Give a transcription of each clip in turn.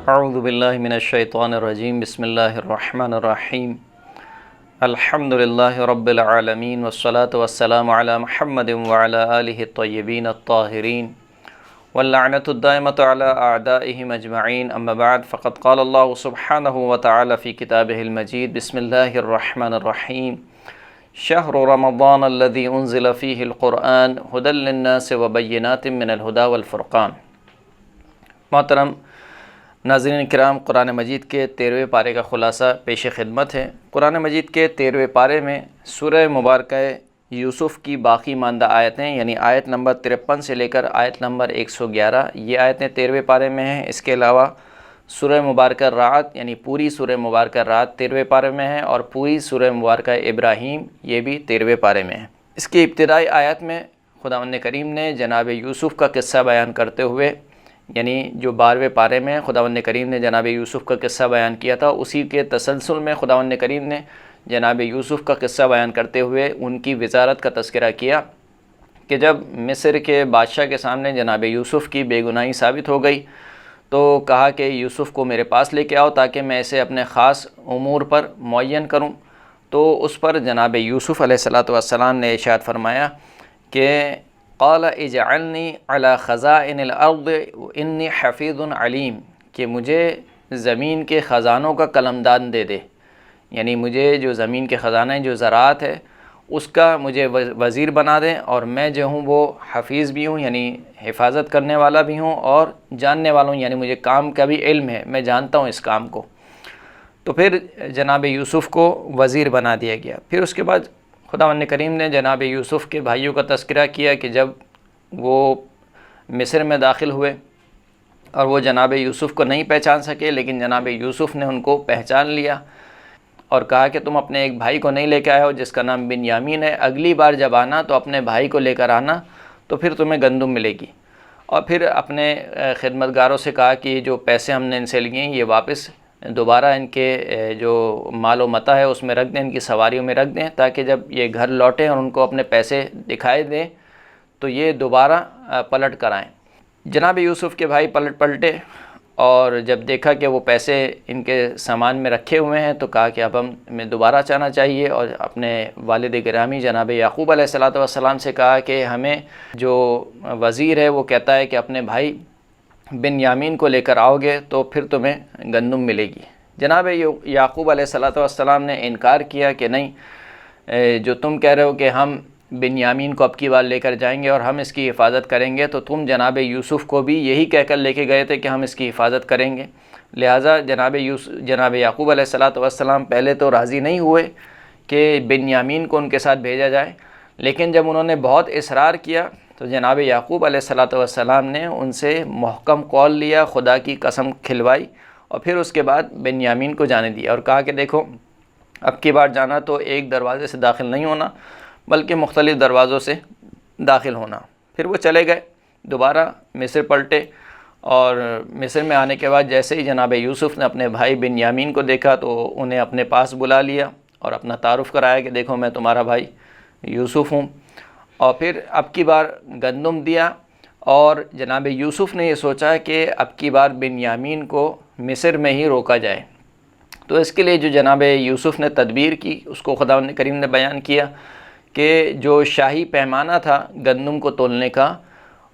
اعوذ باللہ من الشیطان الرجیم بسم اللہ الرحمن الرحیم الحمد للہ رب العالمین والصلاة والسلام علی محمد وعلی آلہ الطیبین الطاہرین واللعنۃ الدائمۃ علی اعدائہم اجمعین اما بعد فقد قال اللہ سبحانہ وتعالی فی کتابہ المجید بسم اللہ الرحمن الرحیم شہر رمضان الذی انزل فیہ القرآن ھدی للناس وبینات من الھدی والفرقان۔ محترم ناظرین کرام، قرآن مجید کے 13ویں پارے کا خلاصہ پیش خدمت ہے۔ قرآن مجید کے 13ویں پارے میں سورہ مبارکہ یوسف کی باقی ماندہ آیتیں یعنی آیت نمبر 53 سے لے کر آیت نمبر 111 یہ آیتیں 13ویں پارے میں ہیں۔ اس کے علاوہ سورہ مبارکہ رعد یعنی پوری سورہ مبارکہ رعد 13ویں پارے میں ہے، اور پوری سورہ مبارکہ ابراہیم یہ بھی 13ویں پارے میں ہے۔ اس کی ابتدائی آیت میں خداوند کریم نے جناب یوسف کا قصہ بیان کرتے ہوئے، یعنی جو 12ویں پارے میں خداوند کریم نے جناب یوسف کا قصہ بیان کیا تھا، اسی کے تسلسل میں خداوند کریم نے جناب یوسف کا قصہ بیان کرتے ہوئے ان کی وزارت کا تذکرہ کیا کہ جب مصر کے بادشاہ کے سامنے جناب یوسف کی بے گناہی ثابت ہو گئی تو کہا کہ یوسف کو میرے پاس لے کے آؤ تاکہ میں اسے اپنے خاص امور پر معین کروں۔ تو اس پر جناب یوسف علیہ السلام نے ارشاد فرمایا کہ قال اجعلنی علی خزائن الارض انی حفیظ علیم، کہ مجھے زمین کے خزانوں کا قلمدان دے دے، یعنی مجھے جو زمین کے خزانے جو زراعت ہے اس کا مجھے وزیر بنا دیں، اور میں جو ہوں وہ حفیظ بھی ہوں یعنی حفاظت کرنے والا بھی ہوں اور جاننے والا ہوں، یعنی مجھے کام کا بھی علم ہے، میں جانتا ہوں اس کام کو۔ تو پھر جناب یوسف کو وزیر بنا دیا گیا۔ پھر اس کے بعد خداوند کریم نے جناب یوسف کے بھائیوں کا تذکرہ کیا کہ جب وہ مصر میں داخل ہوئے اور وہ جناب یوسف کو نہیں پہچان سکے، لیکن جناب یوسف نے ان کو پہچان لیا اور کہا کہ تم اپنے ایک بھائی کو نہیں لے کے آئے ہو جس کا نام بنیامین ہے، اگلی بار جب آنا تو اپنے بھائی کو لے کر آنا تو پھر تمہیں گندم ملے گی۔ اور پھر اپنے خدمتگاروں سے کہا کہ جو پیسے ہم نے ان سے لیے ہیں یہ واپس دوبارہ ان کے جو مال و متاع ہے اس میں رکھ دیں، ان کی سواریوں میں رکھ دیں، تاکہ جب یہ گھر لوٹیں اور ان کو اپنے پیسے دکھائے دیں تو یہ دوبارہ پلٹ کر آئیں۔ جناب یوسف کے بھائی پلٹے اور جب دیکھا کہ وہ پیسے ان کے سامان میں رکھے ہوئے ہیں تو کہا کہ اب ہمیں دوبارہ جانا چاہیے، اور اپنے والد گرامی جناب یعقوب علیہ السلام سے کہا کہ ہمیں جو وزیر ہے وہ کہتا ہے کہ اپنے بھائی بنیامین کو لے کر آؤ گے تو پھر تمہیں گندم ملے گی۔ جناب یعقوب علیہ السلام نے انکار کیا کہ نہیں، جو تم کہہ رہے ہو کہ ہم بنیامین کو اب کی بار لے کر جائیں گے اور ہم اس کی حفاظت کریں گے، تو تم جناب یوسف کو بھی یہی کہہ کر لے کے گئے تھے کہ ہم اس کی حفاظت کریں گے۔ لہٰذا جناب یعقوب علیہ السلام پہلے تو راضی نہیں ہوئے کہ بنیامین کو ان کے ساتھ بھیجا جائے، لیکن جب انہوں نے بہت اصرار کیا تو جناب یعقوب علیہ السلام نے ان سے محکم قول لیا، خدا کی قسم کھلوائی، اور پھر اس کے بعد بنیامین کو جانے دیا اور کہا کہ دیکھو اب کی بار جانا تو ایک دروازے سے داخل نہیں ہونا بلکہ مختلف دروازوں سے داخل ہونا۔ پھر وہ چلے گئے، دوبارہ مصر پلٹے، اور مصر میں آنے کے بعد جیسے ہی جناب یوسف نے اپنے بھائی بنیامین کو دیکھا تو انہیں اپنے پاس بلا لیا اور اپنا تعارف کرایا کہ دیکھو میں تمہارا بھائی یوسف ہوں۔ اور پھر اب کی بار گندم دیا، اور جناب یوسف نے یہ سوچا کہ اب کی بار بنیامین کو مصر میں ہی روکا جائے۔ تو اس کے لیے جو جناب یوسف نے تدبیر کی اس کو خداوند کریم نے بیان کیا کہ جو شاہی پیمانہ تھا گندم کو تولنے کا،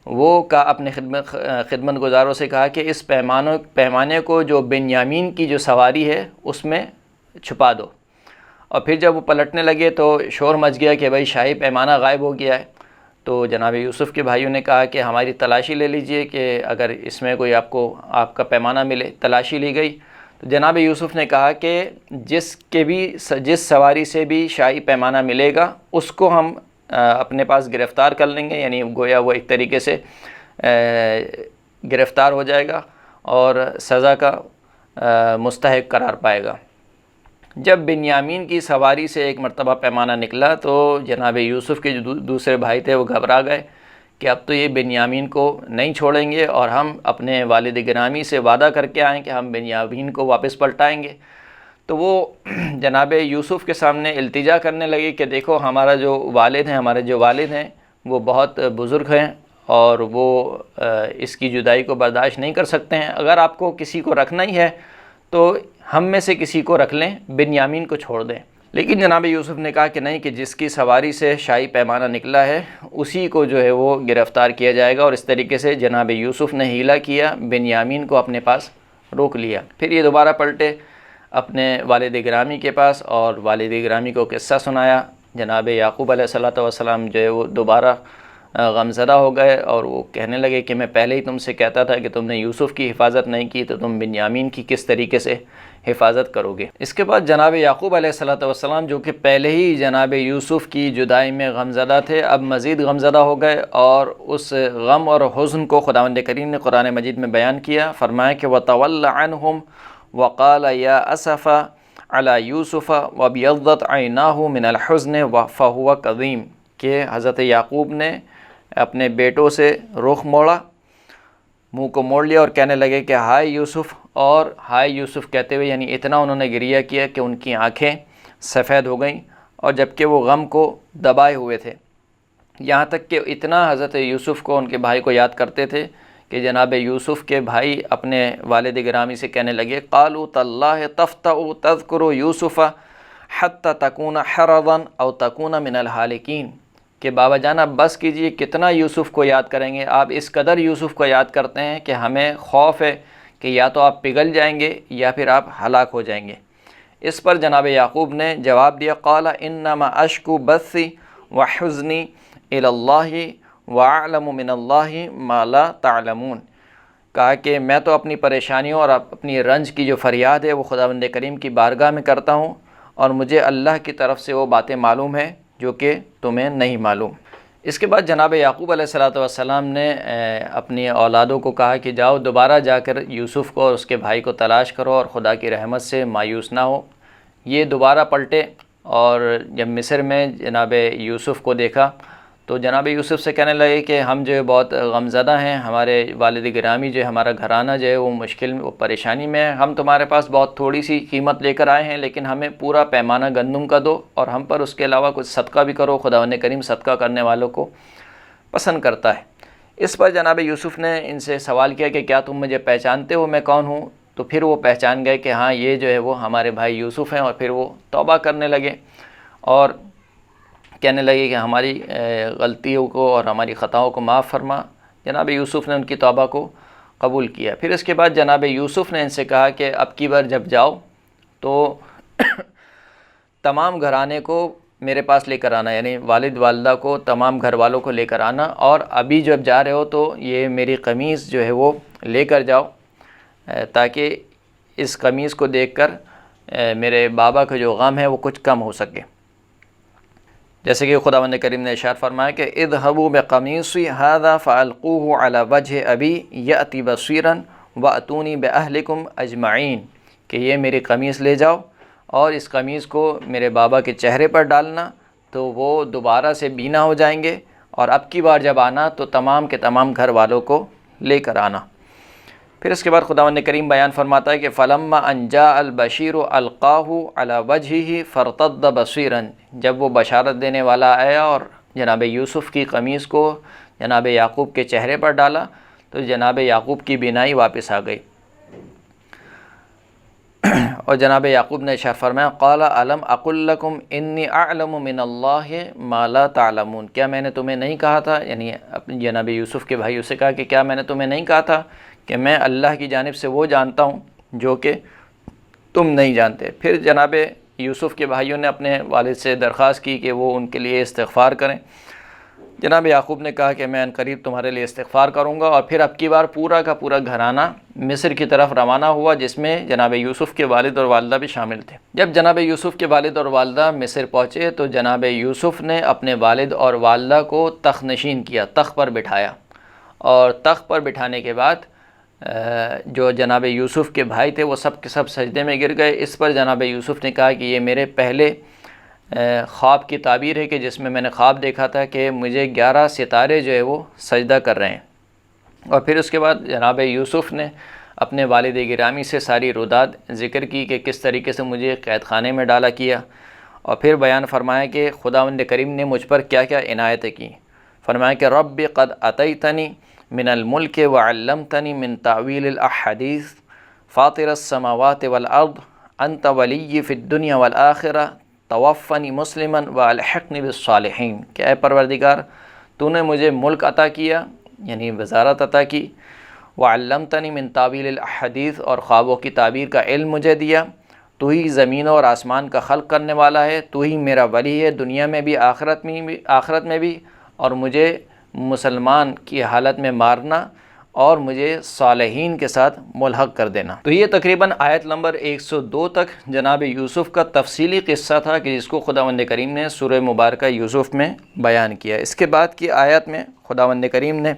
وہ کا اپنے خدمت گزاروں سے کہا کہ اس پیمانے کو جو بنیامین کی جو سواری ہے اس میں چھپا دو۔ اور پھر جب وہ پلٹنے لگے تو شور مچ گیا کہ بھائی شاہی پیمانہ غائب ہو گیا ہے۔ تو جناب یوسف کے بھائیوں نے کہا کہ ہماری تلاشی لے لیجئے کہ اگر اس میں کوئی آپ کا پیمانہ ملے۔ تلاشی لی گئی تو جناب یوسف نے کہا کہ جس سواری سے بھی شاہی پیمانہ ملے گا اس کو ہم اپنے پاس گرفتار کر لیں گے، یعنی گویا وہ ایک طریقے سے گرفتار ہو جائے گا اور سزا کا مستحق قرار پائے گا۔ جب بنیامین کی سواری سے ایک مرتبہ پیمانہ نکلا تو جناب یوسف کے جو دوسرے بھائی تھے وہ گھبرا گئے کہ اب تو یہ بنیامین کو نہیں چھوڑیں گے، اور ہم اپنے والد گرامی سے وعدہ کر کے آئیں کہ ہم بنیامین کو واپس پلٹائیں گے۔ تو وہ جناب یوسف کے سامنے التجا کرنے لگے کہ دیکھو ہمارے جو والد ہیں وہ بہت بزرگ ہیں اور وہ اس کی جدائی کو برداشت نہیں کر سکتے ہیں۔ اگر آپ کو کسی کو رکھنا ہی ہے تو ہم میں سے کسی کو رکھ لیں، بنیامین کو چھوڑ دیں۔ لیکن جناب یوسف نے کہا کہ نہیں، کہ جس کی سواری سے شاہی پیمانہ نکلا ہے اسی کو جو ہے وہ گرفتار کیا جائے گا، اور اس طریقے سے جناب یوسف نے حیلہ کیا، بنیامین کو اپنے پاس روک لیا۔ پھر یہ دوبارہ پلٹے اپنے والد گرامی کے پاس اور والد گرامی کو قصہ سنایا۔ جناب یعقوب علیہ السلام جو ہے وہ دوبارہ غمزدہ ہو گئے اور وہ کہنے لگے کہ میں پہلے ہی تم سے کہتا تھا کہ تم نے یوسف کی حفاظت نہیں کی تو تم بنیامین کی کس طریقے سے حفاظت کرو گے۔ اس کے بعد جناب یعقوب علیہ السلام جو کہ پہلے ہی جناب یوسف کی جدائی میں غمزدہ تھے، اب مزید غمزدہ ہو گئے، اور اس غم اور حزن کو خداوند کریم نے قرآن مجید میں بیان کیا۔ فرمایا کہ وَتَوَلَّ عَنْهُمْ وَقَالَ يَا أَسَفَ عَلَى يُوسُفَ وَابْيَضَّتْ عَيْنَاهُ مِنَ الْحُزْنِ فَهُوَ كَظِيمٌ، کہ حضرت یعقوب نے اپنے بیٹوں سے رخ موڑا، منہ کو موڑ لیا اور کہنے لگے کہ ہائے یوسف، اور ہائے یوسف کہتے ہوئے یعنی اتنا انہوں نے گریہ کیا کہ ان کی آنکھیں سفید ہو گئیں، اور جبکہ وہ غم کو دبائے ہوئے تھے، یہاں تک کہ اتنا حضرت یوسف کو، ان کے بھائی کو یاد کرتے تھے کہ جناب یوسف کے بھائی اپنے والد گرامی سے کہنے لگے قالوا تاللہ تفتأ تذکر یوسف حتی تکون حرضا او تکون من الہالکین، کہ بابا جان آپ بس کیجئے، کتنا یوسف کو یاد کریں گے، آپ اس قدر یوسف کو یاد کرتے ہیں کہ ہمیں خوف ہے کہ یا تو آپ پگھل جائیں گے یا پھر آپ ہلاک ہو جائیں گے۔ اس پر جناب یعقوب نے جواب دیا قال انما اشکو بثی وحزنی الی اللہ واعلم من اللہ ما لا تعلمون، کہا کہ میں تو اپنی پریشانیوں اور اپنی رنج کی جو فریاد ہے وہ خداوند کریم کی بارگاہ میں کرتا ہوں، اور مجھے اللہ کی طرف سے وہ باتیں معلوم ہیں جو کہ تمہیں نہیں معلوم۔ اس کے بعد جناب یعقوب علیہ السلام نے اپنی اولادوں کو کہا کہ جاؤ دوبارہ جا کر یوسف کو اور اس کے بھائی کو تلاش کرو اور خدا کی رحمت سے مایوس نہ ہو۔ یہ دوبارہ پلٹے اور جب مصر میں جناب یوسف کو دیکھا تو جناب یوسف سے کہنے لگے کہ ہم جو ہے بہت غمزدہ ہیں، ہمارے والد گرامی جو ہے، ہمارا گھرانہ جو ہے وہ مشکل وہ پریشانی میں ہے، ہم تمہارے پاس بہت تھوڑی سی قیمت لے کر آئے ہیں، لیکن ہمیں پورا پیمانہ گندم کا دو اور ہم پر اس کے علاوہ کچھ صدقہ بھی کرو، خداوند کریم صدقہ کرنے والوں کو پسند کرتا ہے۔ اس پر جناب یوسف نے ان سے سوال کیا کہ کیا تم مجھے پہچانتے ہو میں کون ہوں؟ تو پھر وہ پہچان گئے کہ ہاں یہ جو ہے وہ ہمارے بھائی یوسف ہیں، اور پھر وہ توبہ کرنے لگے اور کہنے لگے کہ ہماری غلطیوں کو اور ہماری خطاؤں کو معاف فرما۔ جناب یوسف نے ان کی توبہ کو قبول کیا۔ پھر اس کے بعد جناب یوسف نے ان سے کہا کہ اب کی بار جب جاؤ تو تمام گھرانے کو میرے پاس لے کر آنا، یعنی والد والدہ کو، تمام گھر والوں کو لے کر آنا، اور ابھی جب جا رہے ہو تو یہ میری قمیص جو ہے وہ لے کر جاؤ، تاکہ اس قمیص کو دیکھ کر میرے بابا کا جو غم ہے وہ کچھ کم ہو سکے۔ جیسے کہ خداوند کریم نے ارشاد فرمایا کہ اذهبوا بقمیصی ھذا فالقوه علی وجه ابی یأتی بصیرا واتونی باہلکم اجمعین، کہ یہ میری قمیص لے جاؤ اور اس قمیص کو میرے بابا کے چہرے پر ڈالنا تو وہ دوبارہ سے بینا ہو جائیں گے، اور اب کی بار جب آنا تو تمام کے تمام گھر والوں کو لے کر آنا۔ پھر اس کے بعد خداوند کریم بیان فرماتا ہے کہ فلما ان جاء البشیر القاہ علی وجہہ فارتد بصیرا، جب وہ بشارت دینے والا آیا اور جناب یوسف کی قمیص کو جناب یعقوب کے چہرے پر ڈالا تو جناب یعقوب کی بینائی واپس آ گئی، اور جناب یعقوب نے ارشاد فرمایا قال الم اقل لکم انی اعلم من اللہ ما لا تعلمون، کیا میں نے تمہیں نہیں کہا تھا، یعنی اپنے جناب یوسف کے بھائیوں سے کہا کہ کیا میں نے تمہیں نہیں کہا تھا کہ میں اللہ کی جانب سے وہ جانتا ہوں جو کہ تم نہیں جانتے۔ پھر جناب یوسف کے بھائیوں نے اپنے والد سے درخواست کی کہ وہ ان کے لیے استغفار کریں۔ جناب یعقوب نے کہا کہ میں ان قریب تمہارے لیے استغفار کروں گا، اور پھر اب کی بار پورا کا پورا گھرانہ مصر کی طرف روانہ ہوا، جس میں جناب یوسف کے والد اور والدہ بھی شامل تھے۔ جب جناب یوسف کے والد اور والدہ مصر پہنچے تو جناب یوسف نے اپنے والد اور والدہ کو تخت نشین کیا، تخت پر بٹھایا، اور تخت پر بٹھانے کے بعد جو جناب یوسف کے بھائی تھے وہ سب کے سب سجدے میں گر گئے۔ اس پر جناب یوسف نے کہا کہ یہ میرے پہلے خواب کی تعبیر ہے کہ جس میں نے خواب دیکھا تھا کہ مجھے 11 ستارے جو ہے وہ سجدہ کر رہے ہیں۔ اور پھر اس کے بعد جناب یوسف نے اپنے والد گرامی سے ساری روداد ذکر کی کہ کس طریقے سے مجھے قید خانے میں ڈالا کیا، اور پھر بیان فرمایا کہ خداوند کریم نے مجھ پر کیا کیا عنایتیں کی۔ فرمایا کہ رب قد اتیتنی من الملک وعلمتنی من تعویل الاحادیث فاطر السماوات والارض انت ولی فی الدنیا والآخرہ توفنی مسلما والحقنی بالصالحین، کہ اے پروردگار تو نے مجھے ملک عطا کیا یعنی وزارت عطا کی، وعلمتنی من تعویل الاحادیث اور خوابوں کی تعبیر کا علم مجھے دیا، تو ہی زمینوں اور آسمان کا خلق کرنے والا ہے، تو ہی میرا ولی ہے دنیا میں بھی آخرت میں بھی، اور مجھے مسلمان کی حالت میں مارنا اور مجھے صالحین کے ساتھ ملحق کر دینا۔ تو یہ تقریباً آیت نمبر 102 تک جناب یوسف کا تفصیلی قصہ تھا کہ جس کو خداوند کریم نے سورہ مبارکہ یوسف میں بیان کیا۔ اس کے بعد کی آیت میں خداوند کریم نے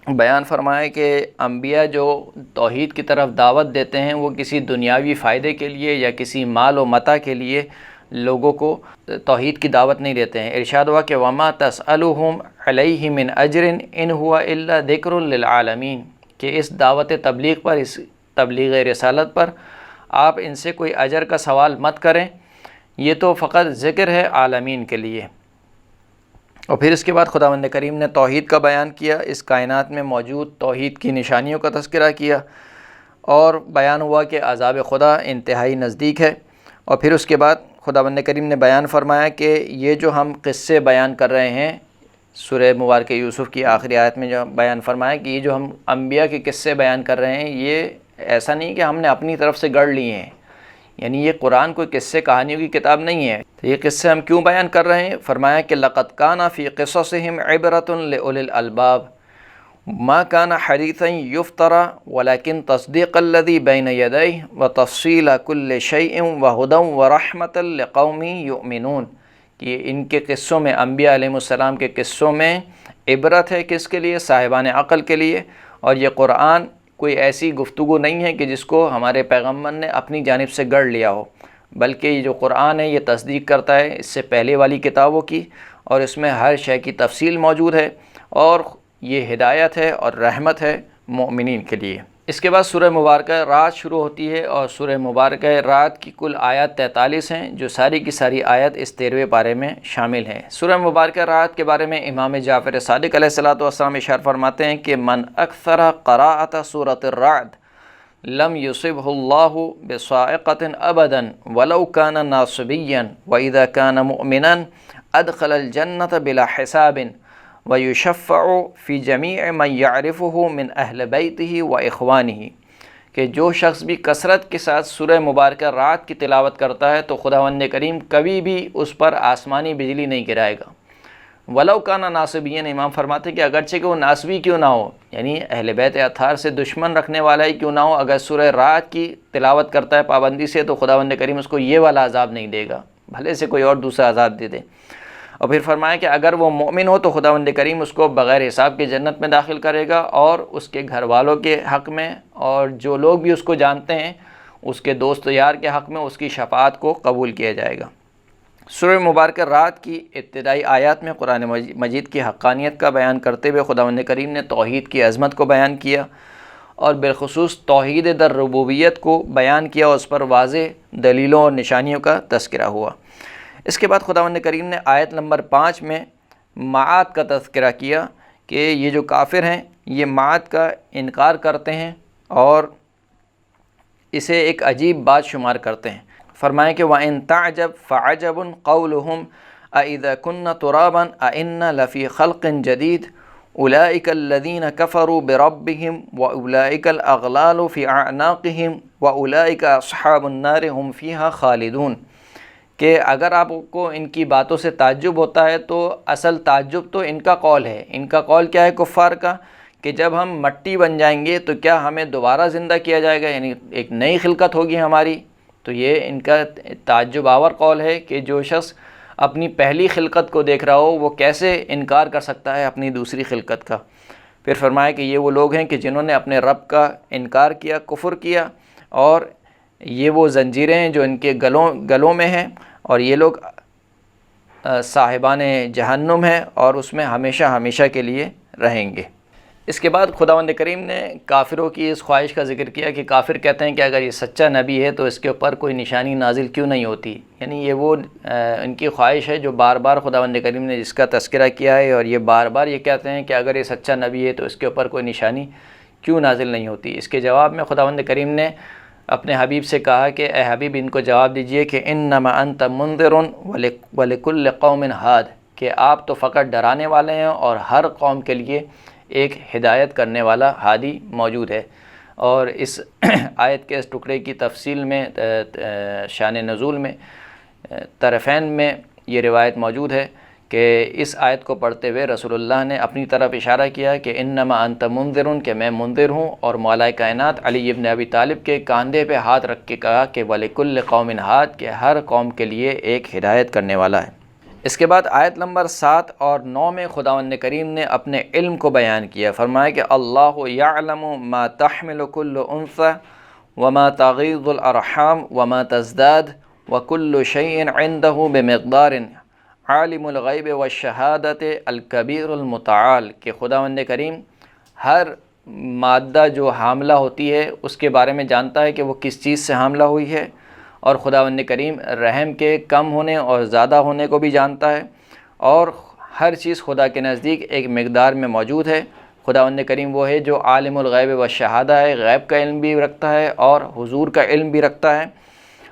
بیان فرمایا کہ انبیاء جو توحید کی طرف دعوت دیتے ہیں وہ کسی دنیاوی فائدے کے لیے یا کسی مال و متاع کے لیے لوگوں کو توحید کی دعوت نہیں دیتے ہیں۔ ارشاد ہوا کہ وما تسألهم علیہ من اجر ان هو الا ذکر للعالمین، کہ اس دعوت تبلیغ پر، اس تبلیغ رسالت پر آپ ان سے کوئی اجر کا سوال مت کریں، یہ تو فقط ذکر ہے عالمین کے لیے۔ اور پھر اس کے بعد خداوند کریم نے توحید کا بیان کیا، اس کائنات میں موجود توحید کی نشانیوں کا تذکرہ کیا، اور بیان ہوا کہ عذاب خدا انتہائی نزدیک ہے۔ اور پھر اس کے بعد خداوند کریم نے بیان فرمایا کہ یہ جو ہم قصے بیان کر رہے ہیں، سورہ مبارکہ یوسف کی آخری آیت میں جو بیان فرمایا کہ یہ جو ہم انبیاء کے قصے بیان کر رہے ہیں، یہ ایسا نہیں کہ ہم نے اپنی طرف سے گڑھ لیے ہیں، یعنی یہ قرآن کوئی قصے کہانیوں کی کتاب نہیں ہے۔ تو یہ قصے ہم کیوں بیان کر رہے ہیں؟ فرمایا کہ لقد کان فی قصصہم عبرۃ لأولی الالباب ما کان حدیثا یفترى ولکن تصدیق الذی بین یدیہ وتفصیل کل شیء وہدی ورحمۃ لقوم یؤمنون، کہ ان کے قصوں میں، انبیاء علیہ السلام کے قصوں میں عبرت ہے، کس کے لیے؟ صاحبان عقل کے لیے۔ اور یہ قرآن کوئی ایسی گفتگو نہیں ہے کہ جس کو ہمارے پیغمبر نے اپنی جانب سے گڑھ لیا ہو، بلکہ یہ جو قرآن ہے یہ تصدیق کرتا ہے اس سے پہلے والی کتابوں کی، اور اس میں ہر شے کی تفصیل موجود ہے، اور یہ ہدایت ہے اور رحمت ہے مومنین کے لیے۔ اس کے بعد سورہ مبارکہ رعد شروع ہوتی ہے، اور سورہ مبارکہ رعد کی کل آیات 43 ہیں، جو ساری کی ساری آیت اس 13ویں پارے میں شامل ہیں۔ سورہ مبارکہ رعد کے بارے میں امام جعفر صادق علیہ السلام ارشاد فرماتے ہیں کہ من اکثر قراءۃ سورۃ الرعد لم یصبہ اللہ بصاعقۃ ابدا ولو کان ناصبیا واذا کان مؤمنا ادخل الجنۃ بلا حساب وَيُشَفَّعُ فِي جَمِيعِ مَنْ يَعْرِفُهُ مِنْ أَهْلِ بَيْتِهِ وَإِخْوَانِهِ، کہ جو شخص بھی کثرت کے ساتھ سورہ مبارکہ رعد کی تلاوت کرتا ہے تو خداوند کریم کبھی بھی اس پر آسمانی بجلی نہیں گرائے گا۔ وَلَوْ كَانَ نَاصِبِيًّا، امام فرماتے ہیں کہ اگرچہ کہ وہ ناسبی کیوں نہ ہو، یعنی اہل بیت اطہار سے دشمن رکھنے والا ہی کیوں نہ ہو، اگر سورہ رعد کی تلاوت کرتا ہے پابندی سے تو خداوند کریم اس کو یہ والا عذاب نہیں دے گا، بھلے سے کوئی اور دوسرا عذاب دے دے۔ اور پھر فرمایا کہ اگر وہ مومن ہو تو خداوند کریم اس کو بغیر حساب کے جنت میں داخل کرے گا، اور اس کے گھر والوں کے حق میں اور جو لوگ بھی اس کو جانتے ہیں اس کے دوست و یار کے حق میں اس کی شفاعت کو قبول کیا جائے گا۔ سورہ مبارکہ رعد کی ابتدائی آیات میں قرآن مجید کی حقانیت کا بیان کرتے ہوئے خداوند کریم نے توحید کی عظمت کو بیان کیا، اور بالخصوص توحید در ربوبیت کو بیان کیا، اور اس پر واضح دلیلوں اور نشانیوں کا تذکرہ ہوا۔ اس کے بعد خداوند کریم نے آیت نمبر 5 میں معاد کا تذکرہ کیا کہ یہ جو کافر ہیں یہ معاد کا انکار کرتے ہیں اور اسے ایک عجیب بات شمار کرتے ہیں۔ فرمائیں کہ وَإِن تَعْجَبْ فَعَجَبٌ قَوْلُهُمْ أَإِذَا كُنَّا تُرَابًا أَإِنَّا لَفِي خَلْقٍ جَدِيدٍ أُولَئِكَ الَّذِينَ كَفَرُوا بِرَبِّهِمْ وَأُولَئِكَ الْأَغْلَالُ فِي أَعْنَاقِهِمْ وَأُولَئِكَ أَصْحَابُ النَّارِ هُمْ فِيهَا خَالِدُونَ، کہ اگر آپ کو ان کی باتوں سے تعجب ہوتا ہے تو اصل تعجب تو ان کا قول ہے۔ ان کا قول کیا ہے کفار کا؟ کہ جب ہم مٹی بن جائیں گے تو کیا ہمیں دوبارہ زندہ کیا جائے گا، یعنی ایک نئی خلقت ہوگی ہماری۔ تو یہ ان کا تعجب آور قول ہے کہ جو شخص اپنی پہلی خلقت کو دیکھ رہا ہو وہ کیسے انکار کر سکتا ہے اپنی دوسری خلقت کا۔ پھر فرمایا کہ یہ وہ لوگ ہیں کہ جنہوں نے اپنے رب کا انکار کیا، کفر کیا، اور یہ وہ زنجیریں ہیں جو ان کے گلوں میں ہیں، اور یہ لوگ صاحبان جہنم ہیں اور اس میں ہمیشہ ہمیشہ کے لیے رہیں گے۔ اس کے بعد خداوند کریم نے کافروں کی اس خواہش کا ذکر کیا کہ کافر کہتے ہیں کہ اگر یہ سچا نبی ہے تو اس کے اوپر کوئی نشانی نازل کیوں نہیں ہوتی، یعنی یہ وہ ان کی خواہش ہے جو بار بار خداوند کریم نے جس کا تذکرہ کیا ہے، اور یہ بار بار یہ کہتے ہیں کہ اگر یہ سچا نبی ہے تو اس کے اوپر کوئی نشانی کیوں نازل نہیں ہوتی۔ اس کے جواب میں خداوند کریم نے اپنے حبیب سے کہا کہ اے حبیب ان کو جواب دیجئے کہ انما انت منذر ولکل قوم ہاد، کہ آپ تو فقط ڈرانے والے ہیں اور ہر قوم کے لیے ایک ہدایت کرنے والا ہادی موجود ہے۔ اور اس آیت کے اس ٹکڑے کی تفصیل میں شان نزول میں طرفین میں یہ روایت موجود ہے کہ اس آیت کو پڑھتے ہوئے رسول اللہ نے اپنی طرف اشارہ کیا کہ انما انت منذر، کہ میں منذر ہوں، اور مولا کائنات علی ابن ابی طالب کے کاندھے پہ ہاتھ رکھ کے کہا کہ وَلِكُلِّ قَوْمٍ ہاد، کہ ہر قوم کے لیے ایک ہدایت کرنے والا ہے۔ اس کے بعد آیت نمبر 7 اور 9 میں خداوند کریم نے اپنے علم کو بیان کیا، فرمایا کہ اللہ یعلم ما تحمل کل انثی وما تغیض الارحام وما تزداد وکل شیء عنده بمقدار عالم الغیب والشہادت الکبیر المتعال، کہ خداوند کریم ہر مادہ جو حاملہ ہوتی ہے اس کے بارے میں جانتا ہے کہ وہ کس چیز سے حاملہ ہوئی ہے، اور خداوند کریم رحم کے کم ہونے اور زیادہ ہونے کو بھی جانتا ہے، اور ہر چیز خدا کے نزدیک ایک مقدار میں موجود ہے۔ خداوند کریم وہ ہے جو عالم الغیب والشہادہ ہے، غیب کا علم بھی رکھتا ہے اور حضور کا علم بھی رکھتا ہے۔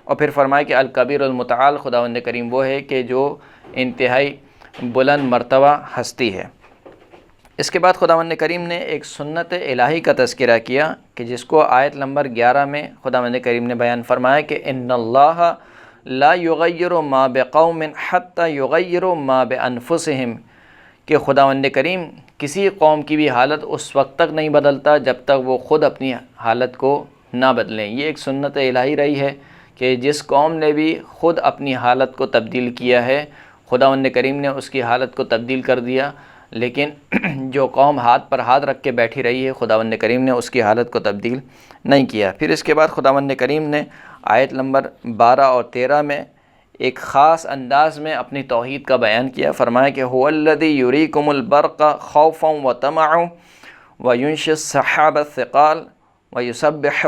اور پھر فرمائے کہ الکبیر المتعال، خداوند کریم وہ ہے کہ جو انتہائی بلند مرتبہ ہستی ہے۔ اس کے بعد خداوند کریم نے ایک سنت الہی کا تذکرہ کیا کہ جس کو آیت نمبر 11 میں خداوند کریم نے بیان فرمایا کہ ان اللہ لا یغیر ما بقوم حتی یغیروا ما بانفسہم، کہ خداوند کریم کسی قوم کی بھی حالت اس وقت تک نہیں بدلتا جب تک وہ خود اپنی حالت کو نہ بدلیں۔ یہ ایک سنت الہی رہی ہے کہ جس قوم نے بھی خود اپنی حالت کو تبدیل کیا ہے خداوند کریم نے اس کی حالت کو تبدیل کر دیا، لیکن جو قوم ہاتھ پر ہاتھ رکھ کے بیٹھی رہی ہے خداوند کریم نے اس کی حالت کو تبدیل نہیں کیا۔ پھر اس کے بعد خداوند کریم نے آیت نمبر 12 اور 13 میں ایک خاص انداز میں اپنی توحید کا بیان کیا، فرمایا کہ هو الذی یریکم البرق خوفا وطمعا وینشئ السحاب الثقال ویسبح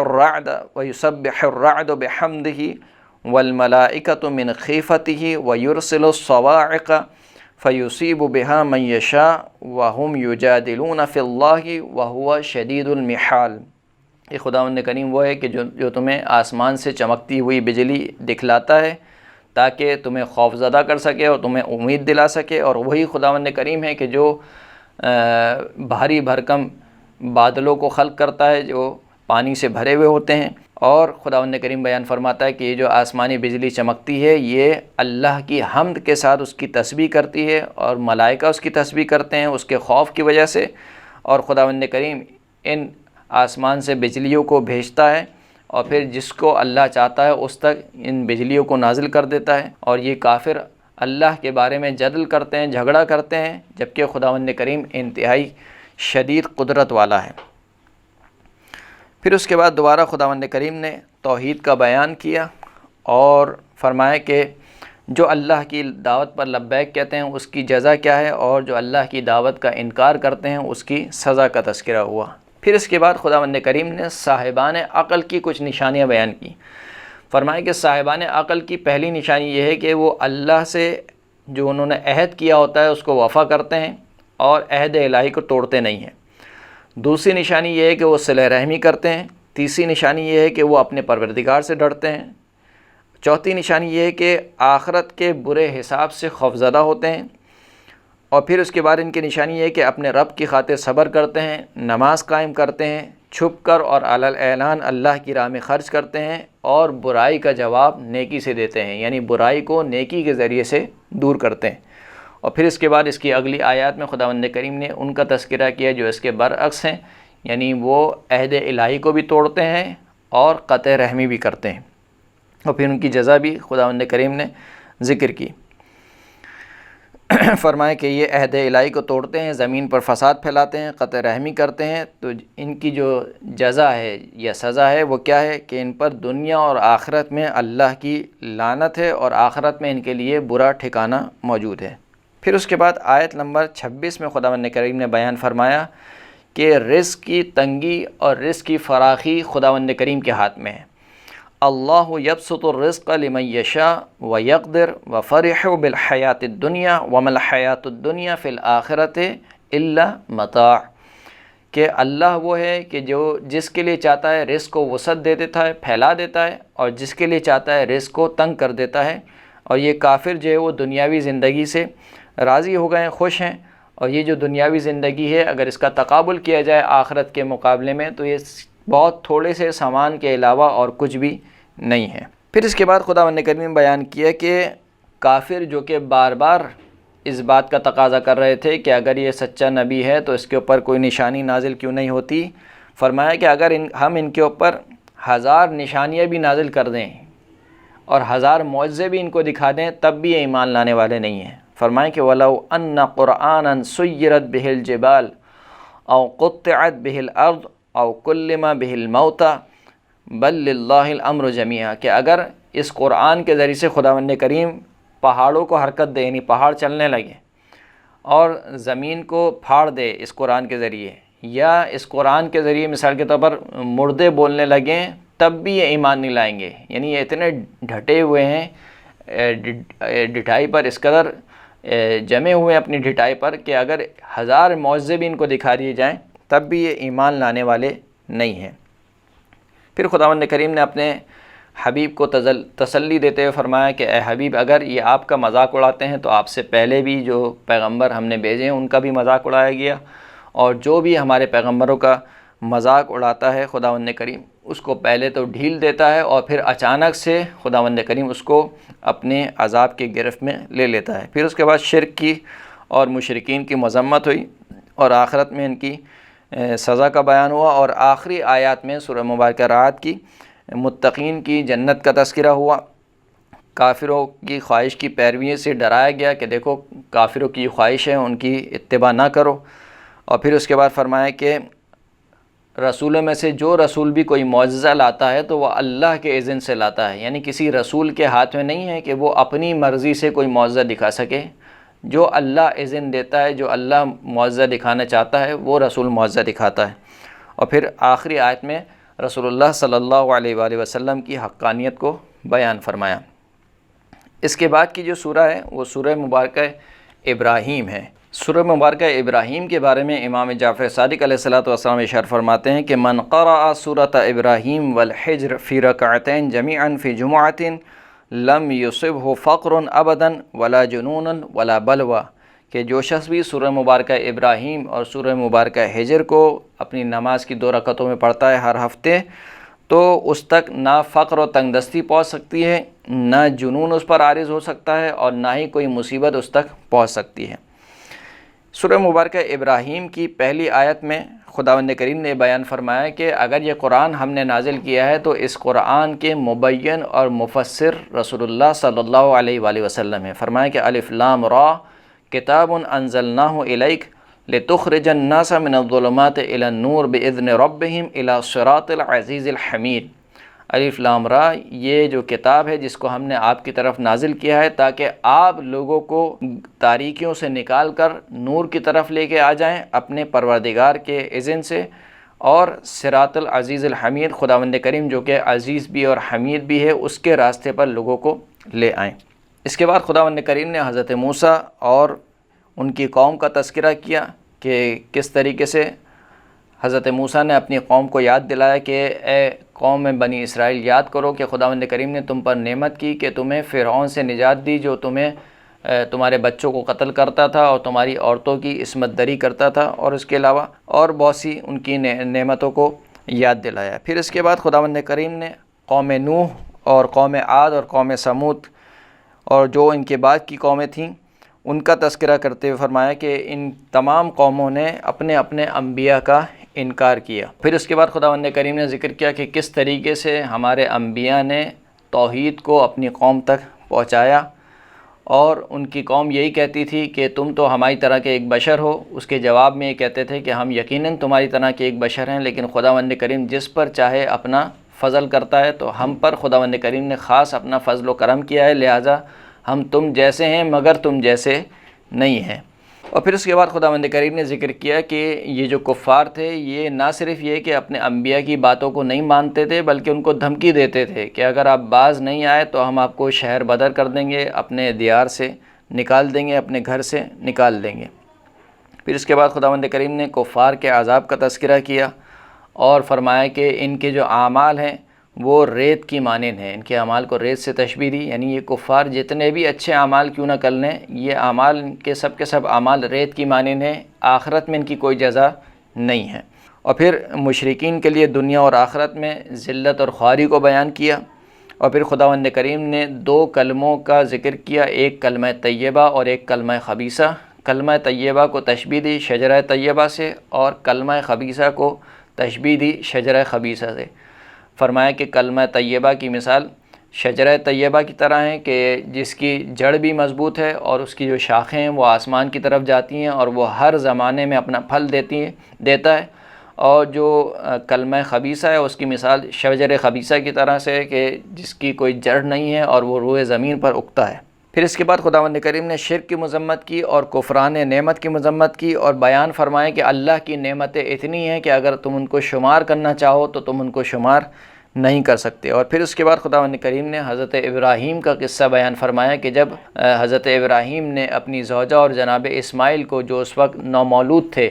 الرعد بحمدہ والملائکۃ من خیفتہ ویرسل الصواعق فیصیب بها من یشاء وهم یجادلون فی اللہ وہو شدید المحال۔ یہ خداوند کریم وہ ہے کہ جو تمہیں آسمان سے چمکتی ہوئی بجلی دکھلاتا ہے تاکہ تمہیں خوف زدہ کر سکے اور تمہیں امید دلا سکے، اور وہی خداوند کریم ہے کہ جو بھاری بھرکم بادلوں کو خلق کرتا ہے جو پانی سے بھرے ہوئے ہوتے ہیں، اور خداوند کریم بیان فرماتا ہے کہ یہ جو آسمانی بجلی چمکتی ہے یہ اللہ کی حمد کے ساتھ اس کی تسبیح کرتی ہے، اور ملائکہ اس کی تسبیح کرتے ہیں اس کے خوف کی وجہ سے، اور خداوند کریم ان آسمان سے بجلیوں کو بھیجتا ہے اور پھر جس کو اللہ چاہتا ہے اس تک ان بجلیوں کو نازل کر دیتا ہے، اور یہ کافر اللہ کے بارے میں جدل کرتے ہیں، جھگڑا کرتے ہیں، جبکہ خداوند کریم انتہائی شدید قدرت والا ہے۔ پھر اس کے بعد دوبارہ خداوند کریم نے توحید کا بیان کیا اور فرمایا کہ جو اللہ کی دعوت پر لبیک کہتے ہیں اس کی جزا کیا ہے، اور جو اللہ کی دعوت کا انکار کرتے ہیں اس کی سزا کا تذکرہ ہوا۔ پھر اس کے بعد خداوند کریم نے صاحبان عقل کی کچھ نشانیاں بیان کی، فرمایا کہ صاحبان عقل کی پہلی نشانی یہ ہے کہ وہ اللہ سے جو انہوں نے عہد کیا ہوتا ہے اس کو وفا کرتے ہیں اور عہد الہی کو توڑتے نہیں ہیں۔ دوسری نشانی یہ ہے کہ وہ صلہ رحمی کرتے ہیں۔ تیسری نشانی یہ ہے کہ وہ اپنے پروردگار سے ڈرتے ہیں۔ چوتھی نشانی یہ ہے کہ آخرت کے برے حساب سے خوفزدہ ہوتے ہیں، اور پھر اس کے بعد ان کی نشانی یہ ہے کہ اپنے رب کی خاطر صبر کرتے ہیں، نماز قائم کرتے ہیں، چھپ کر اور علی الاعلان اللہ کی راہ میں خرچ کرتے ہیں، اور برائی کا جواب نیکی سے دیتے ہیں، یعنی برائی کو نیکی کے ذریعے سے دور کرتے ہیں۔ اور پھر اس کے بعد اس کی اگلی آیات میں خداوند کریم نے ان کا تذکرہ کیا جو اس کے برعکس ہیں، یعنی وہ عہد الہی کو بھی توڑتے ہیں اور قطع رحمی بھی کرتے ہیں، اور پھر ان کی جزا بھی خداوند کریم نے ذکر کی۔ فرمائے کہ یہ عہد الہی کو توڑتے ہیں، زمین پر فساد پھیلاتے ہیں، قطع رحمی کرتے ہیں، تو ان کی جو جزا ہے یا سزا ہے وہ کیا ہے کہ ان پر دنیا اور آخرت میں اللہ کی لعنت ہے، اور آخرت میں ان کے لیے برا ٹھکانہ موجود ہے۔ پھر اس کے بعد آیت نمبر 26 میں خداوند کریم نے بیان فرمایا کہ رزق کی تنگی اور رزق کی فراخی خداوند کریم کے ہاتھ میں ہے۔ اللہ یبسط الرزق لمن یشاء ویقدر وفرحوا بالحیات الدنیا وما الحیات الدنیا فی الآخرۃ الا متاع، کہ اللہ وہ ہے کہ جو جس کے لیے چاہتا ہے رزق کو وسعت دے دیتا ہے، پھیلا دیتا ہے، اور جس کے لیے چاہتا ہے رزق کو تنگ کر دیتا ہے۔ اور یہ کافر جو ہے وہ دنیاوی زندگی سے راضی ہو گئے ہیں، خوش ہیں، اور یہ جو دنیاوی زندگی ہے اگر اس کا تقابل کیا جائے آخرت کے مقابلے میں تو یہ بہت تھوڑے سے سامان کے علاوہ اور کچھ بھی نہیں ہے۔ پھر اس کے بعد خداوند کریم نے بیان کیا کہ کافر جو کہ بار بار اس بات کا تقاضا کر رہے تھے کہ اگر یہ سچا نبی ہے تو اس کے اوپر کوئی نشانی نازل کیوں نہیں ہوتی، فرمایا کہ اگر ہم ان کے اوپر 1000 نشانیاں بھی نازل کر دیں اور 1000 معجزے بھی ان کو دکھا دیں تب بھی یہ ایمان لانے والے نہیں ہیں۔ فرمائیں کہ وَلَوْ أَنَّ قُرْآنًا سُيِّرَتْ بِهِ الْجِبَالُ أَوْ قُطِّعَتْ بِهِ الْأَرْضُ أَوْ كُلِّمَ بِهِ الْمَوْتَى بَلْ لِلَّهِ الْأَمْرُ جَمِيعًا، کہ اگر اس قرآن کے ذریعے سے خداوند کریم پہاڑوں کو حرکت دے، یعنی پہاڑ چلنے لگے، اور زمین کو پھاڑ دے اس قرآن کے ذریعے، یا اس قرآن کے ذریعے مثال کے طور پر مردے بولنے لگیں تب بھی یہ ایمان نہیں لائیں گے۔ یعنی یہ اتنے ڈھٹے ہوئے ہیں ڈٹائی پر، اس قدر جمے ہوئے ہیں اپنی ڈٹائی پر کہ اگر 1000 معجزے بھی ان کو دکھا دیے جائیں تب بھی یہ ایمان لانے والے نہیں ہیں۔ پھر خداوند کریم نے اپنے حبیب کو تسلی دیتے ہوئے فرمایا کہ اے حبیب، اگر یہ آپ کا مذاق اڑاتے ہیں تو آپ سے پہلے بھی جو پیغمبر ہم نے بھیجے ہیں ان کا بھی مذاق اڑایا گیا، اور جو بھی ہمارے پیغمبروں کا مذاق اڑاتا ہے خداوند کریم اس کو پہلے تو ڈھیل دیتا ہے اور پھر اچانک سے خداوند کریم اس کو اپنے عذاب کی گرفت میں لے لیتا ہے۔ پھر اس کے بعد شرک کی اور مشرکین کی مذمت ہوئی، اور آخرت میں ان کی سزا کا بیان ہوا، اور آخری آیات میں سورہ مبارکہ رعد کی متقین کی جنت کا تذکرہ ہوا۔ کافروں کی خواہش کی پیروی سے ڈرایا گیا کہ دیکھو کافروں کی خواہش ہے، ان کی اتباع نہ کرو۔ اور پھر اس کے بعد فرمایا کہ رسولوں میں سے جو رسول بھی کوئی معجزہ لاتا ہے تو وہ اللہ کے اذن سے لاتا ہے، یعنی کسی رسول کے ہاتھ میں نہیں ہے کہ وہ اپنی مرضی سے کوئی معجزہ دکھا سکے۔ جو اللہ اذن دیتا ہے، جو اللہ معجزہ دکھانا چاہتا ہے وہ رسول معجزہ دکھاتا ہے۔ اور پھر آخری آیت میں رسول اللہ صلی اللہ علیہ وآلہ وسلم کی حقانیت کو بیان فرمایا۔ اس کے بعد کی جو سورہ ہے وہ سورہ مبارکہ ابراہیم ہے۔ سورہ مبارکہ ابراہیم کے بارے میں امام جعفر صادق علیہ السلام ارشاد فرماتے ہیں کہ من قرأ سورۃ ابراہیم والحجر فی رکعتین جمیعا فی جمعۃ لم یصبہ فقر ابدا ولا جنون ولا بلوى، کہ جو شخص بھی سورہ مبارکہ ابراہیم اور سورہ مبارکہ حجر کو اپنی نماز کی 2 رکعتوں میں پڑھتا ہے ہر ہفتے تو اس تک نہ فقر و تنگ دستی پہنچ سکتی ہے، نہ جنون اس پر عارض ہو سکتا ہے، اور نہ ہی کوئی مصیبت اس تک پہنچ سکتی ہے۔ سورہ مبارکہ ابراہیم کی پہلی آیت میں خداوند کریم نے بیان فرمایا کہ اگر یہ قرآن ہم نے نازل کیا ہے تو اس قرآن کے مبین اور مفسر رسول اللہ صلی اللہ علیہ وآلہ وسلم ہے۔ فرمایا کہ الف لام را کتاب انزلناہ الیک لتخرج الناس من الظلمات الی النور باذن ربہم الی صراط العزیز الحمید۔ الف لام را، یہ جو کتاب ہے جس کو ہم نے آپ کی طرف نازل کیا ہے تاکہ آپ لوگوں کو تاریکیوں سے نکال کر نور کی طرف لے کے آ جائیں اپنے پروردگار کے اذن سے، اور صراط العزیز الحمید، خداوند کریم جو کہ عزیز بھی اور حمید بھی ہے اس کے راستے پر لوگوں کو لے آئیں۔ اس کے بعد خداوند کریم نے حضرت موسیٰ اور ان کی قوم کا تذکرہ کیا کہ کس طریقے سے حضرت موسیٰ نے اپنی قوم کو یاد دلایا کہ اے قوم بنی اسرائیل، یاد کرو کہ خداوند کریم نے تم پر نعمت کی کہ تمہیں فرعون سے نجات دی جو تمہارے بچوں کو قتل کرتا تھا اور تمہاری عورتوں کی عصمت دری کرتا تھا، اور اس کے علاوہ اور بہت سی ان کی نعمتوں کو یاد دلایا۔ پھر اس کے بعد خداوند کریم نے قوم نوح اور قوم عاد اور قوم سمود اور جو ان کے بعد کی قومیں تھیں ان کا تذکرہ کرتے ہوئے فرمایا کہ ان تمام قوموں نے اپنے اپنے انبیاء کا انکار کیا۔ پھر اس کے بعد خداوند کریم نے ذکر کیا کہ کس طریقے سے ہمارے انبیاء نے توحید کو اپنی قوم تک پہنچایا، اور ان کی قوم یہی کہتی تھی کہ تم تو ہماری طرح کے ایک بشر ہو، اس کے جواب میں یہ کہتے تھے کہ ہم یقیناً تمہاری طرح کے ایک بشر ہیں، لیکن خداوند کریم جس پر چاہے اپنا فضل کرتا ہے، تو ہم پر خداوند کریم نے خاص اپنا فضل و کرم کیا ہے، لہٰذا ہم تم جیسے ہیں مگر تم جیسے نہیں ہیں۔ اور پھر اس کے بعد خداوند کریم نے ذکر کیا کہ یہ جو کفار تھے یہ نہ صرف یہ کہ اپنے انبیاء کی باتوں کو نہیں مانتے تھے بلکہ ان کو دھمکی دیتے تھے کہ اگر آپ باز نہیں آئے تو ہم آپ کو شہر بدر کر دیں گے، اپنے دیار سے نکال دیں گے، اپنے گھر سے نکال دیں گے۔ پھر اس کے بعد خداوند کریم نے کفار کے عذاب کا تذکرہ کیا اور فرمایا کہ ان کے جو اعمال ہیں وہ ریت کی مانند ہیں، ان کے اعمال کو ریت سے تشبیہ دی، یعنی یہ کفار جتنے بھی اچھے اعمال کیوں نہ کر لیں، یہ اعمال کے سب اعمال ریت کی مانند ہیں، آخرت میں ان کی کوئی جزا نہیں ہے۔ اور پھر مشرکین کے لیے دنیا اور آخرت میں ذلت اور خواری کو بیان کیا۔ اور پھر خداوند کریم نے 2 کلموں کا ذکر کیا، ایک کلمہ طیبہ اور ایک کلمہ خبیثہ۔ کلمہ طیبہ کو تشبیہ دی شجرہ طیبہ سے اور کلمہ خبیثہ کو تشبیہ دی شجرہ خبیثہ سے۔ فرمایا کہ کلمہ طیبہ کی مثال شجرہ طیبہ کی طرح ہے کہ جس کی جڑ بھی مضبوط ہے اور اس کی جو شاخیں ہیں وہ آسمان کی طرف جاتی ہیں اور وہ ہر زمانے میں اپنا پھل دیتا ہے، اور جو کلمہ خبیثہ ہے اس کی مثال شجر خبیثہ کی طرح سے ہے کہ جس کی کوئی جڑ نہیں ہے اور وہ روئے زمین پر اگتا ہے۔ پھر اس کے بعد خداوند کریم نے شرک کی مذمت کی اور کفران نعمت کی مذمت کی اور بیان فرمایا کہ اللہ کی نعمتیں اتنی ہیں کہ اگر تم ان کو شمار کرنا چاہو تو تم ان کو شمار نہیں کر سکتے۔ اور پھر اس کے بعد خداوند کریم نے حضرت ابراہیم کا قصہ بیان فرمایا کہ جب حضرت ابراہیم نے اپنی زوجہ اور جناب اسماعیل کو جو اس وقت نومولود تھے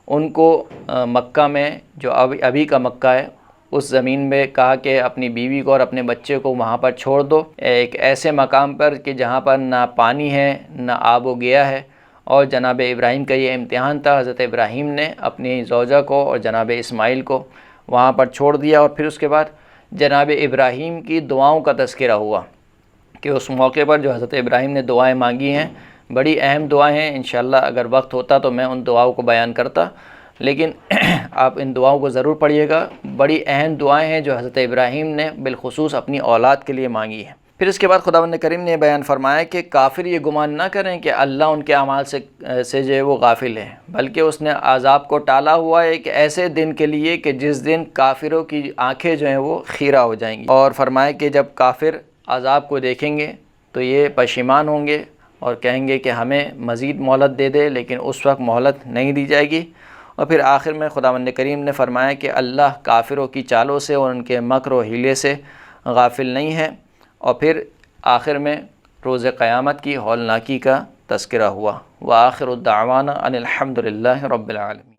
ان کو مکہ میں جو ابھی کا مکہ ہے اس زمین میں کہا کہ اپنی بیوی کو اور اپنے بچے کو وہاں پر چھوڑ دو، ایک ایسے مقام پر کہ جہاں پر نہ پانی ہے نہ آب و گیا ہے، اور جناب ابراہیم کا یہ امتحان تھا۔ حضرت ابراہیم نے اپنی زوجہ کو اور جناب اسماعیل کو وہاں پر چھوڑ دیا، اور پھر اس کے بعد جناب ابراہیم کی دعاؤں کا تذکرہ ہوا کہ اس موقع پر جو حضرت ابراہیم نے دعائیں مانگی ہیں، بڑی اہم دعائیں ہیں، انشاءاللہ اگر وقت ہوتا تو میں ان دعاؤں کو بیان کرتا، لیکن آپ ان دعاؤں کو ضرور پڑھیے گا۔ بڑی اہم دعائیں ہیں جو حضرت ابراہیم نے بالخصوص اپنی اولاد کے لیے مانگی ہیں۔ پھر اس کے بعد خداوند کریم نے بیان فرمایا کہ کافر یہ گمان نہ کریں کہ اللہ ان کے اعمال سے جو ہے وہ غافل ہے، بلکہ اس نے عذاب کو ٹالا ہوا ہے ایک ایسے دن کے لیے کہ جس دن کافروں کی آنکھیں جو ہیں وہ خیرہ ہو جائیں گی، اور فرمایا کہ جب کافر عذاب کو دیکھیں گے تو یہ پشیمان ہوں گے اور کہیں گے کہ ہمیں مزید مہلت دے دے، لیکن اس وقت مہلت نہیں دی جائے گی۔ اور پھر آخر میں خداوند کریم نے فرمایا کہ اللہ کافروں کی چالوں سے اور ان کے مکر و حیلے سے غافل نہیں ہے، اور پھر آخر میں روز قیامت کی ہولناکی کا تذکرہ ہوا۔ وآخر الدعوانا ان الحمد للہ رب العالمین۔